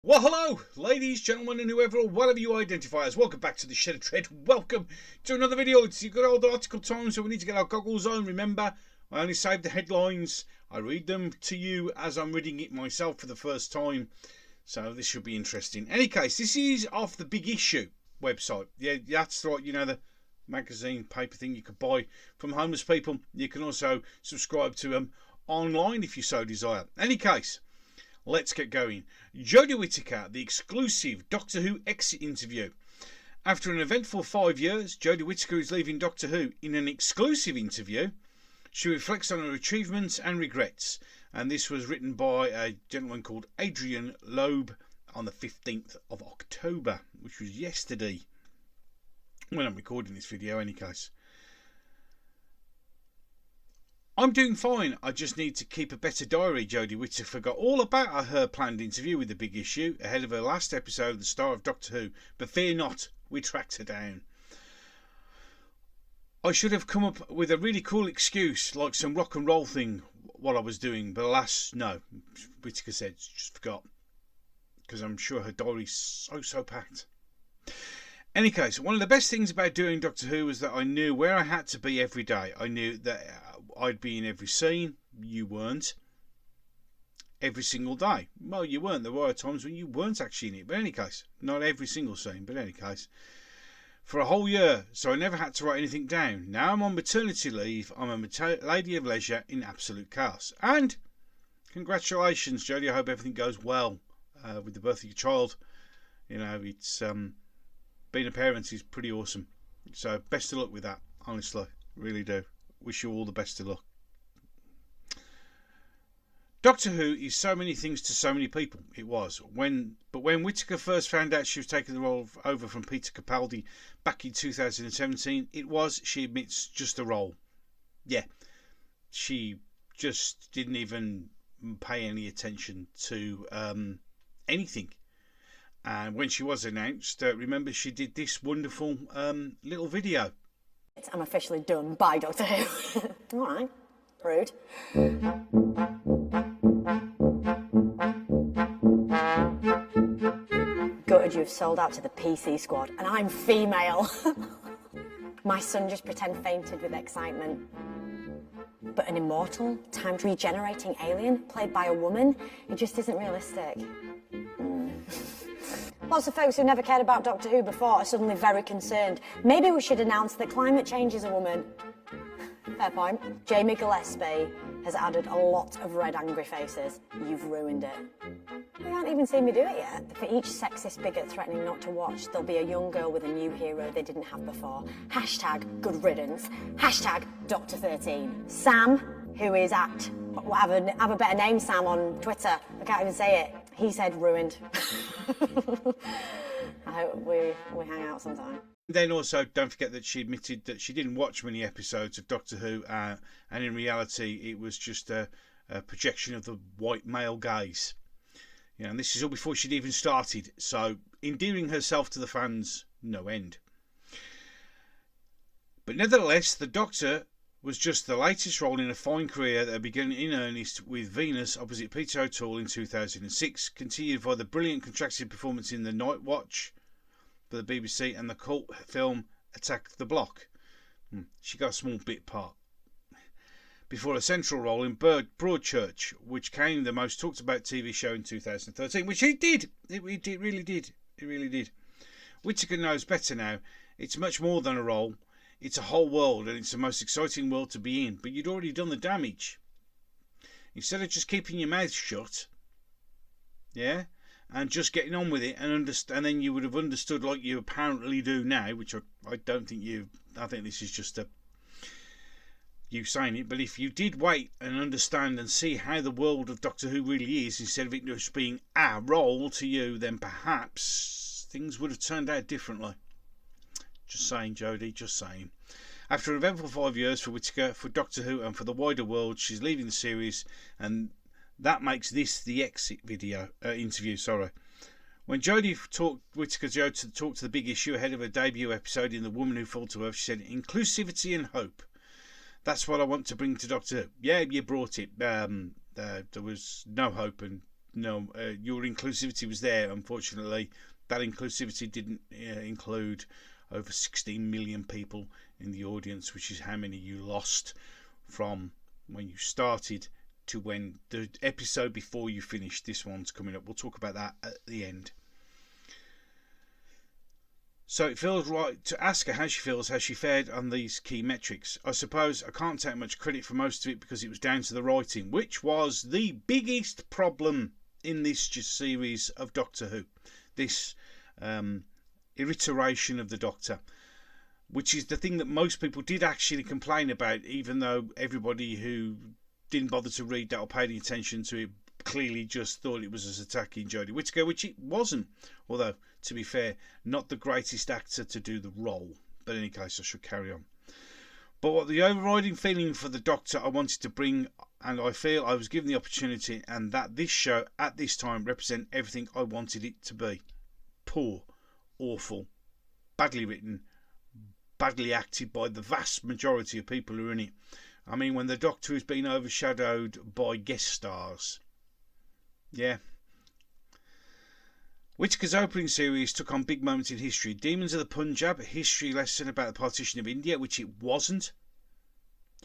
Well, hello, ladies, gentlemen, and whoever or whatever you identify as. Welcome back to the Shed of Tread. Welcome to another video. It's your good old article time, so we need to get our goggles on. Remember, I only save the headlines. I read them to you as I'm reading it myself for the first time. So this should be interesting. In any case, this is off the Big Issue website. Yeah, that's right. You know, the magazine paper thing you could buy from homeless people. You can also subscribe to them online if you so desire. In any case, let's get going. Jodie Whittaker, the exclusive Doctor Who exit interview. After an eventful 5 years, Jodie Whittaker is leaving Doctor Who. In an exclusive interview, she reflects on her achievements and regrets. And this was written by a gentleman called Adrian Loeb on the 15th of October, which was yesterday, when I'm recording this video, in any case. I'm doing fine. I just need to keep a better diary. Jodie Whittaker forgot all about her planned interview with the Big Issue ahead of her last episode of the star of Doctor Who. But fear not, we tracked her down. I should have come up with a really cool excuse, like some rock and roll thing, what I was doing. But alas, no. Whittaker said, just forgot. Because I'm sure her diary's so packed. Any case, one of the best things about doing Doctor Who was that I knew where I had to be every day. I knew that I'd be in every scene. You weren't. Every single day. Well, you weren't. There were times when you weren't actually in it. But in any case, not every single scene, but in any case. For a whole year, so I never had to write anything down. Now I'm on maternity leave. I'm a lady of leisure in absolute chaos. And congratulations, Jodie. I hope everything goes well with the birth of your child. You know, it's being a parent is pretty awesome. So best of luck with that, honestly. Really do. Wish you all the best of luck. Doctor Who is so many things to so many people. It was. But when Whittaker first found out she was taking the role over from Peter Capaldi back in 2017, it was, she admits, just a role. Yeah. She just didn't even pay any attention to anything. And when she was announced, remember she did this wonderful little video. I'm officially done by Doctor Who. Alright, rude. Gutted you've sold out to the PC squad, and I'm female. My son just pretend fainted with excitement. But an immortal, time-regenerating alien played by a woman, it just isn't realistic. Lots of folks who never cared about Doctor Who before are suddenly very concerned. Maybe we should announce that climate change is a woman. Fair point. Jamie Gillespie has added a lot of red angry faces. You've ruined it. You haven't even seen me do it yet. For each sexist bigot threatening not to watch, there'll be a young girl with a new hero they didn't have before. Hashtag good riddance. Hashtag Dr. 13. Sam, who is at, have a better name, Sam, on Twitter. I can't even say it. He said ruined. I hope we hang out sometime. Then also, don't forget that she admitted that she didn't watch many episodes of Doctor Who, and in reality, it was just a projection of the white male gaze. You know, and this is all before she'd even started. So, endearing herself to the fans, no end. But nevertheless, the Doctor was just the latest role in a fine career that began in earnest with Venus opposite Peter O'Toole in 2006, continued by the brilliant contrasted performance in The Night Watch for the BBC and the cult film Attack the Block. She got a small bit part. Before a central role in Broadchurch, which came the most talked about TV show in 2013, which it did. It really did. It really did. Whittaker knows better now. It's much more than a role. It's a whole world, and it's the most exciting world to be in. But you'd already done the damage. Instead of just keeping your mouth shut, yeah, and just getting on with it, and then you would have understood like you apparently do now, which I don't think you. I think this is just you saying it. But if you did wait and understand and see how the world of Doctor Who really is, instead of it just being a role to you, then perhaps things would have turned out differently. Just saying, Jodie, just saying. After an eventful 5 years for Whittaker, for Doctor Who and for the wider world, she's leaving the series, and that makes this the exit interview. When Jodie Whittaker talked to the Big Issue ahead of her debut episode in The Woman Who Fell to Earth, she said, "Inclusivity and hope. That's what I want to bring to Doctor Who." Yeah, you brought it. There was no hope and no, your inclusivity was there. Unfortunately, that inclusivity didn't include over 16 million people in the audience, which is how many you lost from when you started to when the episode before you finished. This one's coming up. We'll talk about that at the end. So it feels right to ask her how she feels, how she fared on these key metrics. I suppose I can't take much credit for most of it because it was down to the writing, which was the biggest problem in this series of Doctor Who. This iteration of the Doctor, which is the thing that most people did actually complain about, even though everybody who didn't bother to read that or pay any attention to it clearly just thought it was as attacking Jodie Whittaker, which it wasn't. Although, to be fair, not the greatest actor to do the role. But in any case, I should carry on. But what the overriding feeling for the Doctor I wanted to bring, and I feel I was given the opportunity, and that this show at this time represent everything I wanted it to be. Poor, awful, badly written, badly acted by the vast majority of people who are in it. I mean, when the Doctor has been overshadowed by guest stars. Yeah. Whittaker's opening series took on big moments in history. Demons of the Punjab, a history lesson about the partition of India, which it wasn't.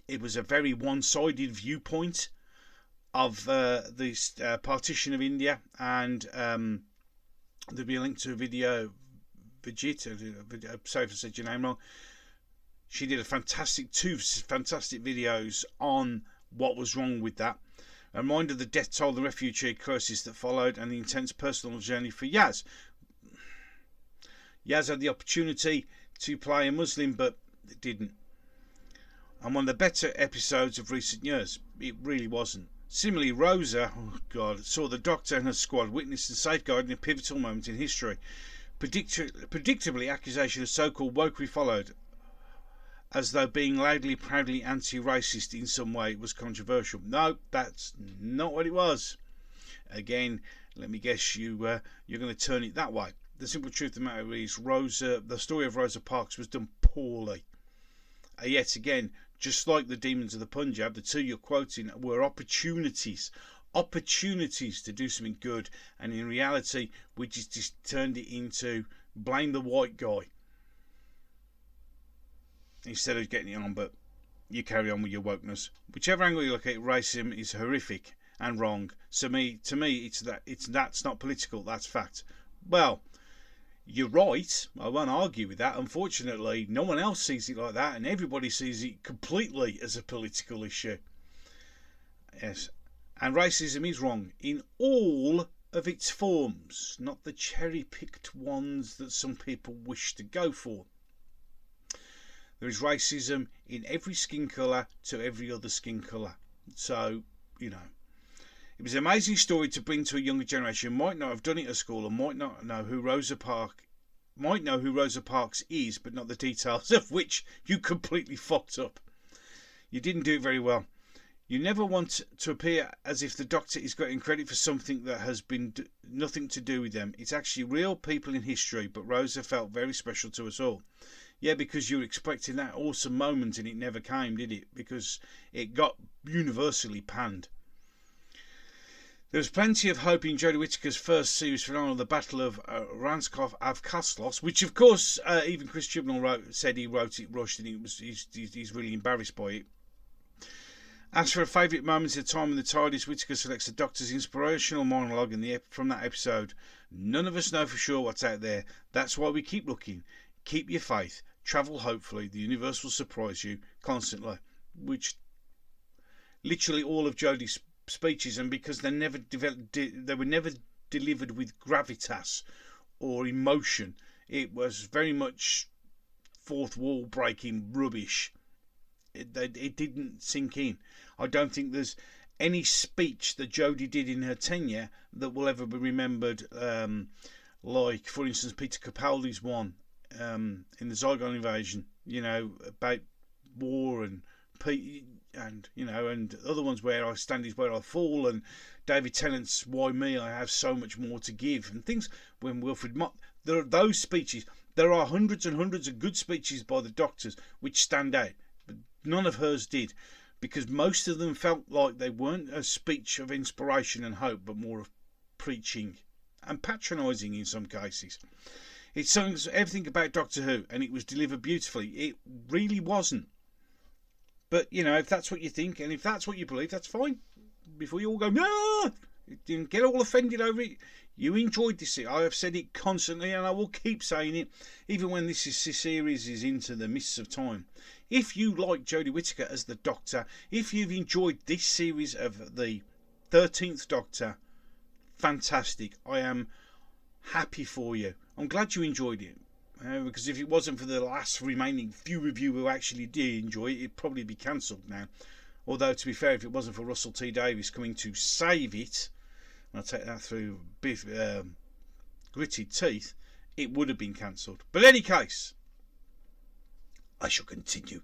It was a very one-sided viewpoint of this partition of India, and there'll be a link to a video. Vijit, sorry if I said your name wrong. She did two fantastic videos on what was wrong with that. A reminder of the death toll, the refugee crisis that followed, and the intense personal journey for Yaz. Yaz had the opportunity to play a Muslim, but it didn't. And one of the better episodes of recent years. It really wasn't. Similarly, Rosa, oh God, saw the Doctor and her squad witness and safeguarding a pivotal moment in history. Predictably, accusation of so-called wokery followed, as though being loudly, proudly anti-racist in some way was controversial. No, that's not what it was. Again, let me guess you're going to turn it that way. The simple truth of the matter is, the story of Rosa Parks was done poorly. Yet again, just like the Demons of the Punjab, the two you're quoting were opportunities to do something good, and in reality, we just turned it into blame the white guy instead of getting it on. But you carry on with your wokeness. Whichever angle you look at it, racism is horrific and wrong. To me, that's not political. That's fact. Well, you're right. I won't argue with that. Unfortunately, no one else sees it like that, and everybody sees it completely as a political issue. Yes, and racism is wrong in all of its forms, not the cherry-picked ones that some people wish to go for. There is racism in every skin colour to every other skin colour. So, it was an amazing story to bring to a younger generation who might not have done it at school and might not know who Rosa Parks is, but not the details of which you completely fucked up. You didn't do it very well. You never want to appear as if the Doctor is getting credit for something that has been nothing to do with them. It's actually real people in history, but Rosa felt very special to us all. Yeah, because you were expecting that awesome moment and it never came, did it? Because it got universally panned. There was plenty of hope in Jodie Whittaker's first series finale, The Battle of Ranskov Avkaslos, which of course even Chris Chibnall said he wrote it rushed and he's really embarrassed by it. As for a favourite moment of the time in the TARDIS, Whittaker selects the Doctor's inspirational monologue from that episode. None of us know for sure what's out there. That's why we keep looking. Keep your faith. Travel hopefully. The universe will surprise you constantly. Which literally all of Jodie's speeches, and because they were never delivered with gravitas or emotion, it was very much fourth wall breaking rubbish. It didn't sink in. I don't think there's any speech that Jodie did in her tenure that will ever be remembered, like for instance Peter Capaldi's one in the Zygon invasion, about war and and other ones, where I stand is where I fall, and David Tennant's Why Me, I Have So Much More to Give, and things when Wilfred Mott, there are those speeches. There are hundreds and hundreds of good speeches by the Doctors which stand out, but none of hers did, because most of them felt like they weren't a speech of inspiration and hope, but more of preaching and patronising in some cases. It sums everything about Doctor Who, and it was delivered beautifully. It really wasn't. But, you know, if that's what you think, and if that's what you believe, that's fine. Before you all go, no, didn't get all offended over it. You enjoyed this. I have said it constantly, and I will keep saying it, even when this series is into the mists of time. If you like Jodie Whittaker as the Doctor, if you've enjoyed this series of the 13th Doctor, fantastic. I am happy for you. I'm glad you enjoyed it. Because if it wasn't for the last remaining few of you who actually did enjoy it, it'd probably be cancelled now. Although, to be fair, if it wasn't for Russell T Davies coming to save it, and I'll take that through gritted teeth, it would have been cancelled. But in any case, I shall continue.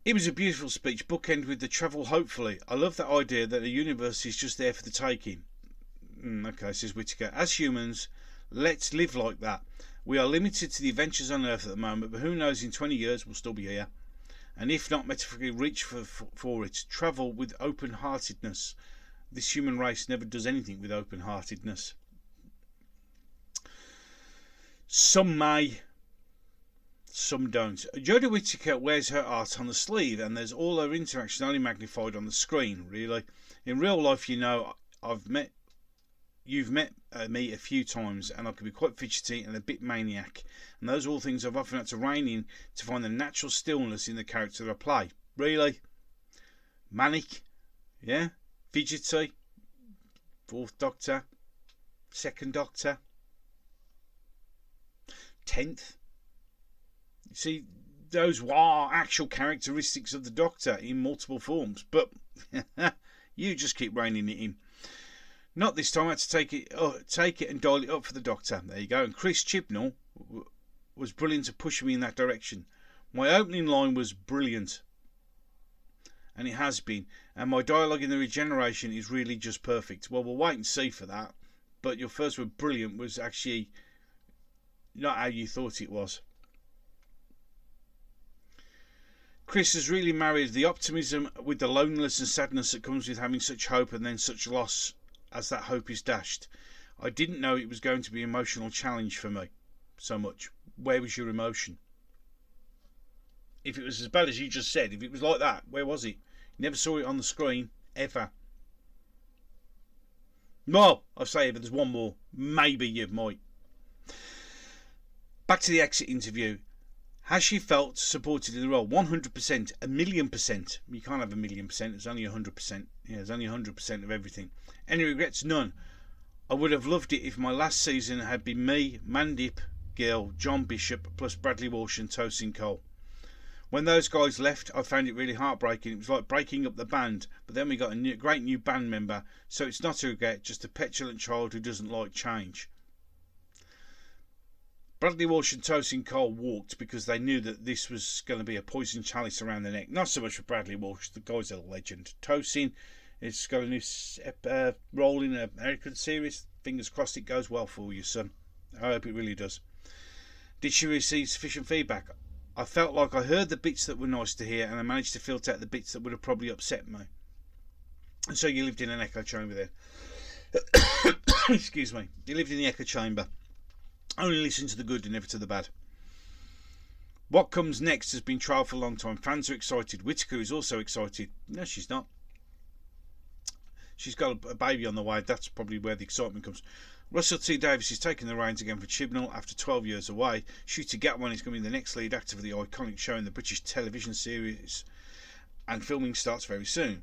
It was a beautiful speech, bookend with the travel hopefully. I love that idea that the universe is just there for the taking. Okay, says Whittaker. As humans, let's live like that. We are limited to the adventures on Earth at the moment, but who knows, in 20 years we'll still be here. And if not, metaphorically reach for it. Travel with open-heartedness. This human race never does anything with open-heartedness. Some may, some don't. Jodie Whittaker wears her art on the sleeve, and there's all her interaction only magnified on the screen, really. In real life, you know, you've met me a few times, and I can be quite fidgety and a bit maniac. And those are all things I've often had to rein in to find the natural stillness in the character I play. Really? Manic? Yeah? Fidgety? Fourth Doctor? Second Doctor? 10th? You see, those are actual characteristics of the Doctor in multiple forms. But you just keep reining it in. Not this time. I had to take it and dial it up for the Doctor. There you go. And Chris Chibnall was brilliant at pushing me in that direction. My opening line was brilliant, and it has been. And my dialogue in the regeneration is really just perfect. Well, we'll wait and see for that. But your first word, brilliant, was actually not how you thought it was. Chris has really married the optimism with the loneliness and sadness that comes with having such hope and then such loss as that hope is dashed. I didn't know it was going to be an emotional challenge for me so much. Where was your emotion? If it was as bad as you just said, if it was like that, where was it? You never saw it on the screen, ever. Well, I say if there's one more, maybe you might. Back to the exit interview. Has she felt supported in the role? 100%, 1,000,000%. You can't have 1,000,000%. It's only 100%. Yeah, it's only 100% of everything. Any regrets? None. I would have loved it if my last season had been me, Mandip Gill, John Bishop, plus Bradley Walsh and Tosin Cole. When those guys left, I found it really heartbreaking. It was like breaking up the band, but then we got a great new band member, so it's not a regret, just a petulant child who doesn't like change. Bradley Walsh and Tosin Cole walked because they knew that this was going to be a poison chalice around the neck. Not so much for Bradley Walsh, the guy's a legend. Tosin has got a new role in an American series. Fingers crossed it goes well for you, son. I hope it really does. Did she receive sufficient feedback? I felt like I heard the bits that were nice to hear, and I managed to filter out the bits that would have probably upset me. And so you lived in an echo chamber then. Excuse me. You lived in the echo chamber. Only listen to the good and never to the bad. What comes next has been trialled for a long time. Fans are excited. Whittaker is also excited. No, she's not. She's got a baby on the way. That's probably where the excitement comes. Russell T Davies is taking the reins again for Chibnall after 12 years away. Ncuti Gatwan is going to be the next lead actor for the iconic show in the British television series, and filming starts very soon.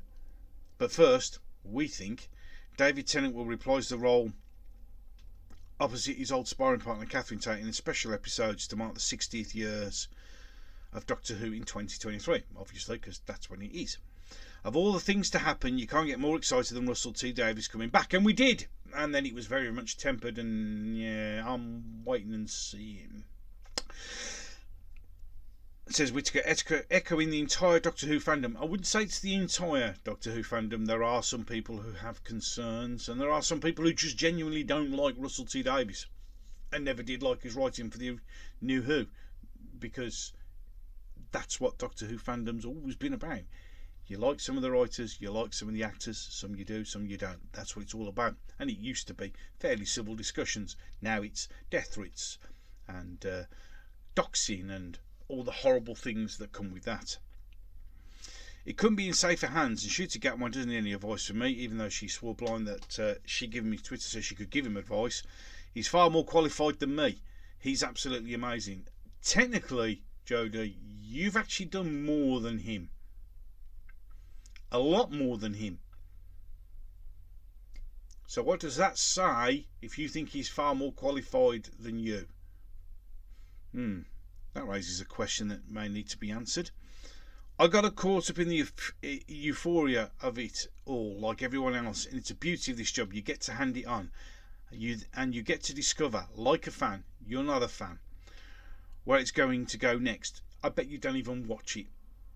But first, we think David Tennant will reprise the role opposite his old sparring partner Catherine Tate in special episodes to mark the 60th years of Doctor Who in 2023, obviously, because that's when it is. Of all the things to happen, you can't get more excited than Russell T Davies coming back, and we did. And then it was very much tempered, and yeah, I'm waiting and seeing. It says Whittaker echoing the entire Doctor Who fandom. I wouldn't say it's the entire Doctor Who fandom. There are some people who have concerns, and there are some people who just genuinely don't like Russell T Davies and never did like his writing for the New Who, because that's what Doctor Who fandom's always been about. You like some of the writers, you like some of the actors, some you do, some you don't. That's what it's all about. And it used to be fairly civil discussions. Now it's death threats and doxing and all the horrible things that come with that. It couldn't be in safer hands, and Shooter Gatwan doesn't need any advice from me, even though she swore blind that she'd given me Twitter so she could give him advice. He's far more qualified than me. He's absolutely amazing. Technically, Jodie, you've actually done more than him. A lot more than him. So what does that say if you think he's far more qualified than you? That raises a question that may need to be answered. I got caught up in the euphoria of it all, like everyone else, and it's a beauty of this job. You get to hand it on, you get to discover, like a fan, you're not a fan, where it's going to go next. I bet you don't even watch it.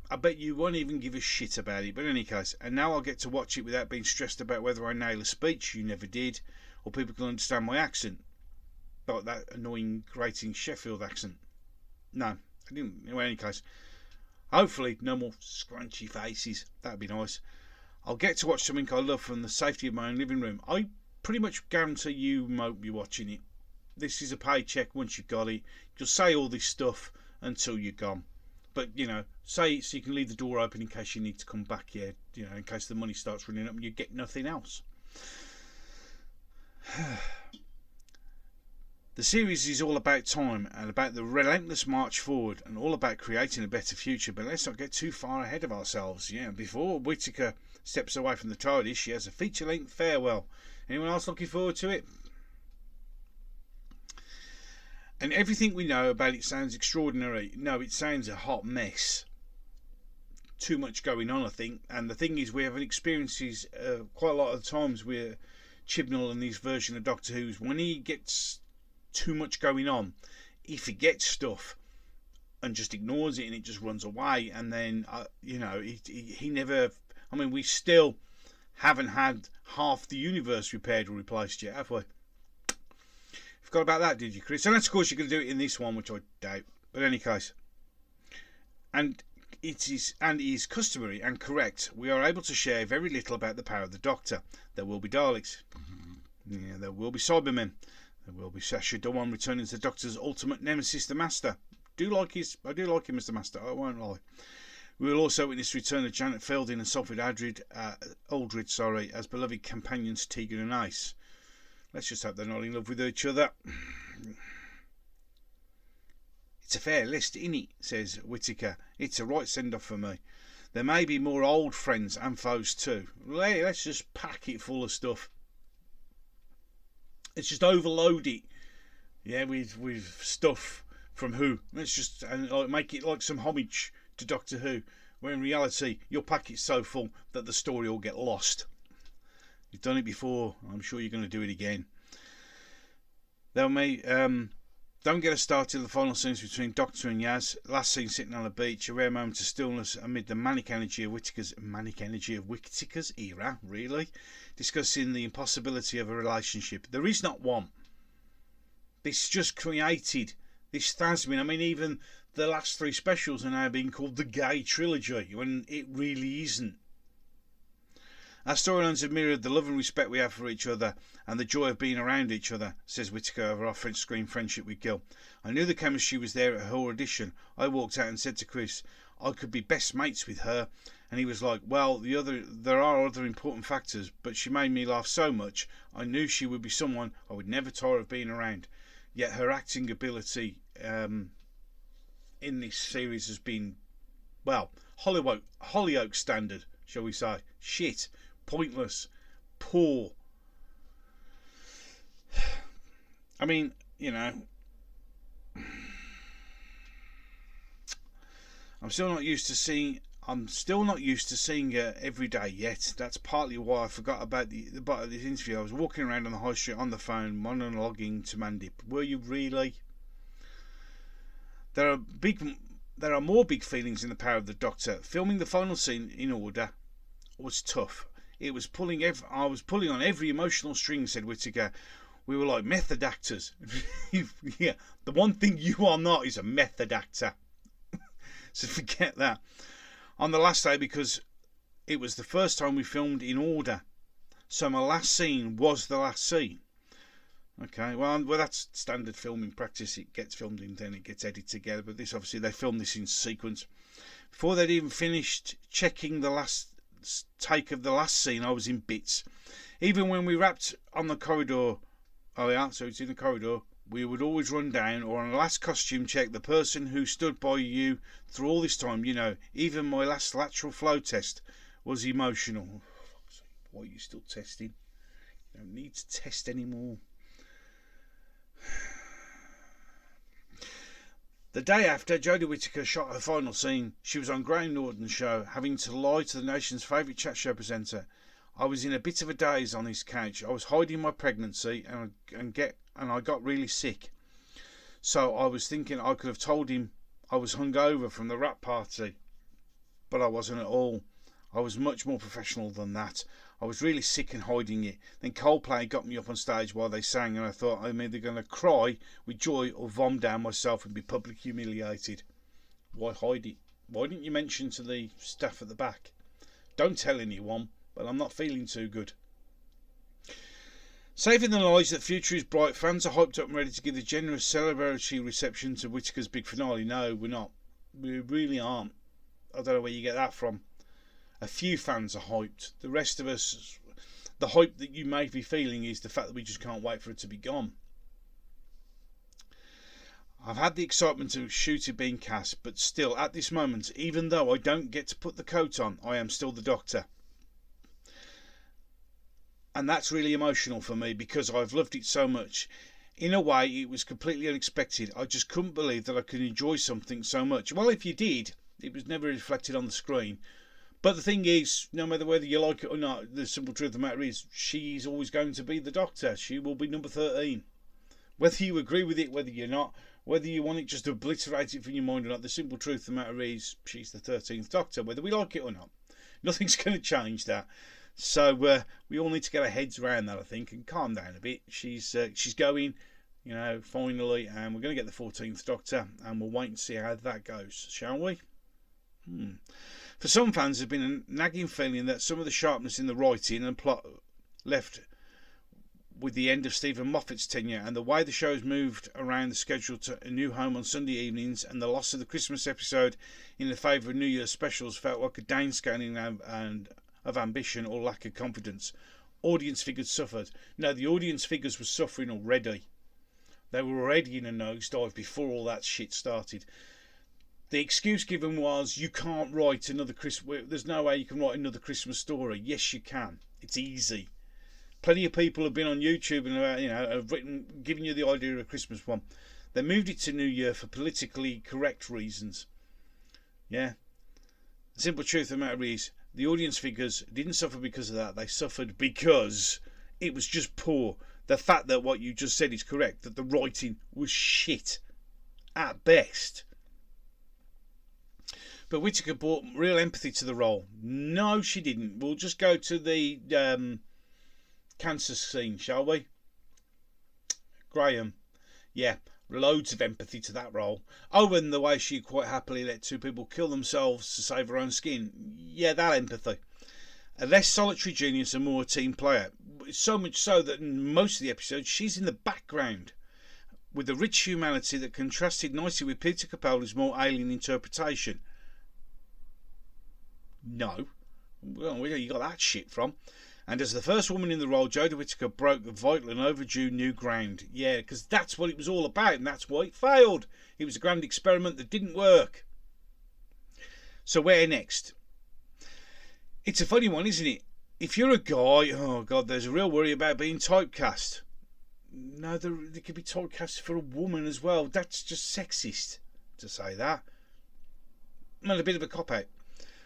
I bet you won't even give a shit about it. But in any case, and now I'll get to watch it without being stressed about whether I nail a speech, you never did, or people can understand my accent, like that annoying, grating Sheffield accent. No, I didn't. In any case, hopefully no more scrunchy faces. That'd be nice. I'll get to watch something I love from the safety of my own living room. I pretty much guarantee you won't be watching it. This is a paycheck. Once you've got it, you'll say all this stuff until you're gone. But, say it so you can leave the door open in case you need to come back here, in case the money starts running up and you get nothing else. The series is all about time and about the relentless march forward and all about creating a better future, but let's not get too far ahead of ourselves. Before Whittaker steps away from the TARDIS, she has a feature-length farewell. Anyone else looking forward to it? And everything we know about it sounds extraordinary. No, it sounds a hot mess. Too much going on, I think. And the thing is, we have experiences quite a lot of times with Chibnall and his version of Doctor Who's, when he gets too much going on, he forgets stuff and just ignores it and it just runs away. And then, he never... I mean, we still haven't had half the universe repaired or replaced yet, have we? Forgot about that, did you, Chris? Unless, of course, you're going to do it in this one, which I doubt. But in any case, and it is customary and correct, we are able to share very little about the power of the Doctor. There will be Daleks. Yeah, there will be Cybermen. There will be Sacha Dhawan returning as the Doctor's ultimate nemesis, the Master. I do like him as the Master, I won't lie. We will also witness the return of Janet Fielding and Sophie Aldred, as beloved companions Tegan and Ace. Let's just hope they're not in love with each other. It's a fair list, innit? Says Whittaker. It's a right send-off for me. There may be more old friends and foes too. Let's just pack it full of stuff. Let's just overload it. Yeah, with stuff from Who. Let's just make it like some homage to Doctor Who, where in reality you'll pack it so full that the story will get lost. You've done it before. I'm sure you're going to do it again. Don't get us started the final scenes between Doctor and Yaz. Last scene sitting on a beach, a rare moment of stillness amid the manic energy of Whittaker's era, really, discussing the impossibility of a relationship. There is not one. This just created this Thasmin. I mean, even the last three specials are now being called the gay trilogy, when it really isn't. Our storylines have mirrored the love and respect we have for each other and the joy of being around each other, says Whittaker over our French screen friendship with Gil. I knew the chemistry was there at her audition. I walked out and said to Chris, I could be best mates with her. And he was like, well, there are other important factors, but she made me laugh so much, I knew she would be someone I would never tire of being around. Yet her acting ability in this series has been, well, Hollyoak standard, shall we say. Shit. Pointless, poor. I mean, I'm still not used to seeing her every day yet. That's partly why I forgot about the part of this interview. I was walking around on the high street on the phone, monologuing to Mandy. Were you really? There are more big feelings in the power of the Doctor. Filming the final scene in order was tough. I was pulling on every emotional string, said Whittaker. We were like method actors. Yeah, the one thing you are not is a method actor. So forget that. On the last day, because it was the first time we filmed in order. So my last scene was the last scene. Okay, well that's standard filming practice. It gets filmed in, then it gets edited together. But this, obviously, they filmed this in sequence. Before they'd even finished checking the last take of the last scene, I was in bits. Even when we wrapped on the corridor, oh yeah, so it's in the corridor, we would always run down, or on the last costume check, the person who stood by you through all this time. You know, even my last lateral flow test was emotional. Why are you still testing? You don't need to test anymore. The day after Jodie Whittaker shot her final scene, she was on Graham Norton's show, having to lie to the nation's favourite chat show presenter. I was in a bit of a daze on his couch. I was hiding my pregnancy and I got really sick. So I was thinking I could have told him I was hungover from the rap party, but I wasn't at all. I was much more professional than that. I was really sick and hiding it. Then Coldplay got me up on stage while they sang, and I thought I'm either going to cry with joy or vom down myself and be publicly humiliated. Why hide it? Why didn't you mention to the staff at the back? Don't tell anyone, but I'm not feeling too good. Saving the knowledge that the future is bright, fans are hyped up and ready to give the generous celebratory reception to Whittaker's big finale. No, we're not. We really aren't. I don't know where you get that from. A few fans are hyped. The rest of us, the hype that you may be feeling is the fact that we just can't wait for it to be gone. I've had the excitement of Shooty being cast, but still, at this moment, even though I don't get to put the coat on, I am still the Doctor. And that's really emotional for me because I've loved it so much. In a way, it was completely unexpected. I just couldn't believe that I could enjoy something so much. Well, if you did, it was never reflected on the screen. But the thing is, no matter whether you like it or not, the simple truth of the matter is, she's always going to be the Doctor. She will be number 13. Whether you agree with it, whether you're not, whether you want it just to obliterate it from your mind or not, the simple truth of the matter is, she's the 13th Doctor, whether we like it or not. Nothing's going to change that. So we all need to get our heads around that, I think, and calm down a bit. She's going, finally, and we're going to get the 14th Doctor, and we'll wait and see how that goes, shall we? For some fans, there's been a nagging feeling that some of the sharpness in the writing and plot left with the end of Stephen Moffat's tenure and the way the show's moved around the schedule to A New Home on Sunday evenings and the loss of the Christmas episode in the favour of New Year's specials felt like a downscaling of ambition or lack of confidence. Audience figures suffered. No, the audience figures were suffering already. They were already in a nosedive before all that shit started. The excuse given was, you can't write another Christmas. There's no way you can write another Christmas story. Yes, you can. It's easy. Plenty of people have been on YouTube and have written, giving you the idea of a Christmas one. They moved it to New Year for politically correct reasons. Yeah. The simple truth of the matter is, the audience figures didn't suffer because of that. They suffered because it was just poor. The fact that what you just said is correct, that the writing was shit at best. But Whittaker brought real empathy to the role. No, she didn't. We'll just go to the cancer scene, shall we? Graham. Yeah, loads of empathy to that role. Oh, and the way she quite happily let two people kill themselves to save her own skin. Yeah, that empathy. A less solitary genius and more a team player. So much so that in most of the episodes she's in the background, with a rich humanity that contrasted nicely with Peter Capaldi's more alien interpretation. No. Well, where you got that shit from? And as the first woman in the role, Jodie Whittaker broke the vital and overdue new ground. Yeah, because that's what it was all about, and that's why it failed. It was a grand experiment that didn't work. So where next? It's a funny one, isn't it? If you're a guy, oh God, there's a real worry about being typecast. No, they could be typecast for a woman as well. That's just sexist to say that. Well, a bit of a cop-out.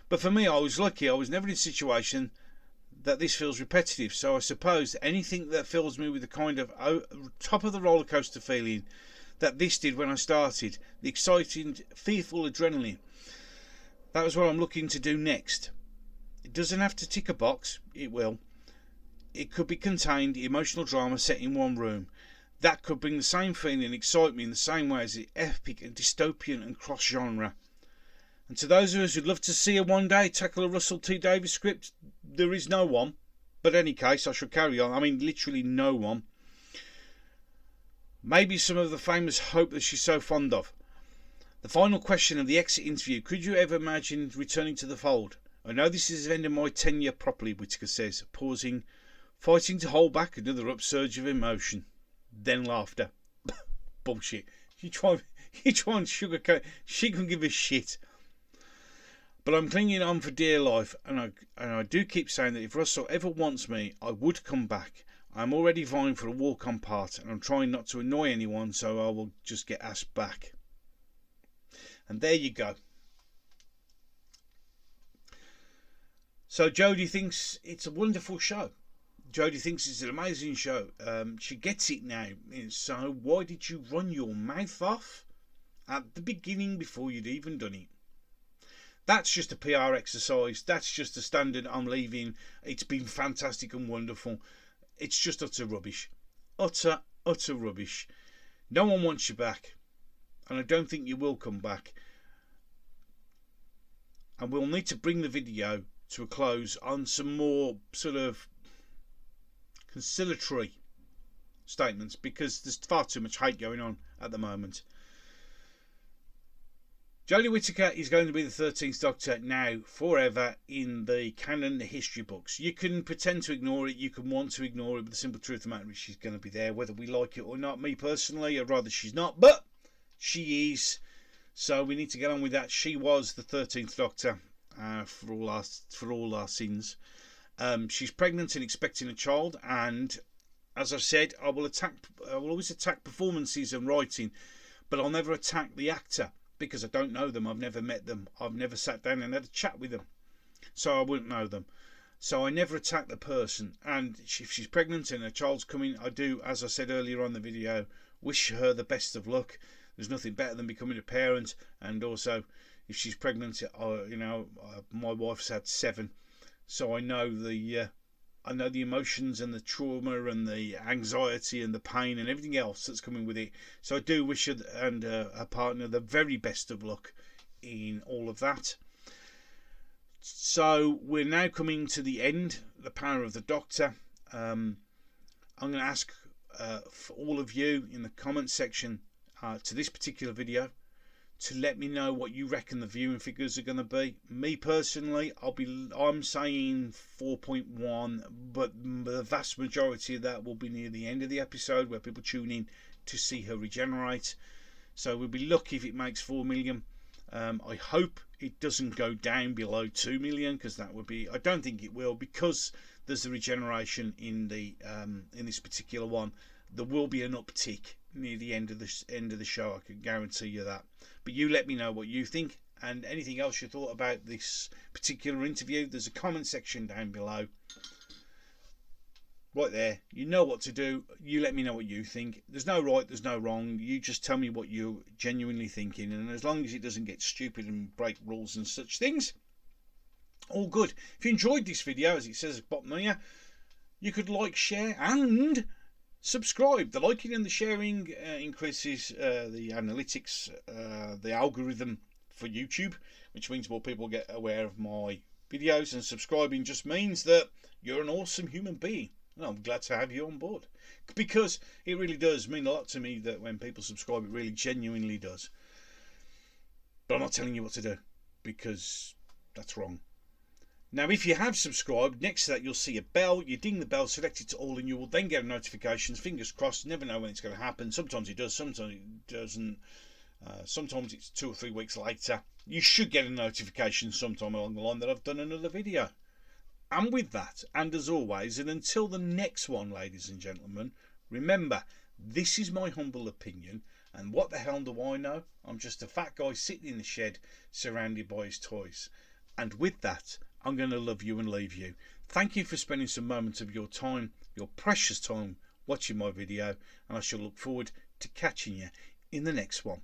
But for me, I was lucky. I was never in a situation that this feels repetitive. So I suppose anything that fills me with the kind of top of the roller coaster feeling that this did when I started, the exciting, fearful adrenaline, that was what I'm looking to do next. It doesn't have to tick a box. It will. It could be contained emotional drama set in one room. That could bring the same feeling and excite me in the same way as the epic and dystopian and cross-genre. And to those of us who'd love to see her one day tackle a Russell T Davies script, there is no one. But in any case, I shall carry on. I mean, literally no one. Maybe some of the famous hope that she's so fond of. The final question of the exit interview. Could you ever imagine returning to the fold? I know this is the end of my tenure properly, Whittaker says, pausing, fighting to hold back another upsurge of emotion. Then laughter. Bullshit. You try and sugarcoat. She can give a shit. But I'm clinging on for dear life, and I do keep saying that if Russell ever wants me, I would come back. I'm already vying for a walk-on part, and I'm trying not to annoy anyone, so I will just get asked back. And there you go. So Jodie thinks it's a wonderful show. Jodie thinks it's an amazing show. She gets it now. So why did you run your mouth off at the beginning before you'd even done it? That's just a PR exercise. That's just a standard I'm leaving. It's been fantastic and wonderful. It's just utter rubbish. Utter rubbish. No one wants you back. And I don't think you will come back. And we'll need to bring the video to a close on some more sort of conciliatory statements, because there's far too much hate going on at the moment. Jodie Whittaker is going to be the 13th Doctor now, forever, in the canon, the history books. You can pretend to ignore it, you can want to ignore it, but the simple truth of the matter is she's going to be there, whether we like it or not. Me personally, I'd rather she's not, but she is. So we need to get on with that. She was the 13th Doctor for all our sins. She's pregnant and expecting a child, and as I've said, I will always attack performances and writing, but I'll never attack the actor, because I don't know them, I've never met them, I've never sat down and had a chat with them, so I wouldn't know them. So I never attack the person, and if she's pregnant and a child's coming, I do, as I said earlier on the video, wish her the best of luck. There's nothing better than becoming a parent, and also if she's pregnant, my wife's had 7, so I know the emotions and the trauma and the anxiety and the pain and everything else that's coming with it. So I do wish her and her partner the very best of luck in all of that. So we're now coming to the end, the power of the Doctor. I'm going to ask for all of you in the comment section to this particular video to let me know what you reckon the viewing figures are going to be. Me personally, I'm saying 4.1, but the vast majority of that will be near the end of the episode, where people tune in to see her regenerate. So we'll be lucky if it makes 4 million. I hope it doesn't go down below 2 million, because that would be, I don't think it will, because there's the regeneration in this particular one. There will be an uptick near the end of the show, I can guarantee you that. But you let me know what you think, and anything else you thought about this particular interview. There's a comment section down below, right there. You know what to do. You let me know what you think. There's no right, there's no wrong. You just tell me what you're genuinely thinking, and as long as it doesn't get stupid and break rules and such things, all good. If you enjoyed this video, as it says at the bottom here, you could like, share and subscribe. The liking and the sharing increases the analytics, the algorithm for YouTube, which means more people get aware of my videos, and subscribing just means that you're an awesome human being, and I'm glad to have you on board, because it really does mean a lot to me that when people subscribe, it really genuinely does. But I'm not telling you what to do, because that's wrong. Now, if you have subscribed, next to that you'll see a bell. You ding the bell, select it to all, and you will then get notifications. Fingers crossed, never know when it's going to happen. Sometimes it does, sometimes it doesn't. Sometimes it's 2 or 3 weeks later. You should get a notification sometime along the line that I've done another video. And with that, and as always, and until the next one, ladies and gentlemen, remember, this is my humble opinion, and what the hell do I know? I'm just a fat guy sitting in the shed surrounded by his toys. And with that, I'm going to love you and leave you. Thank you for spending some moments of your time, your precious time, watching my video, and I shall look forward to catching you in the next one.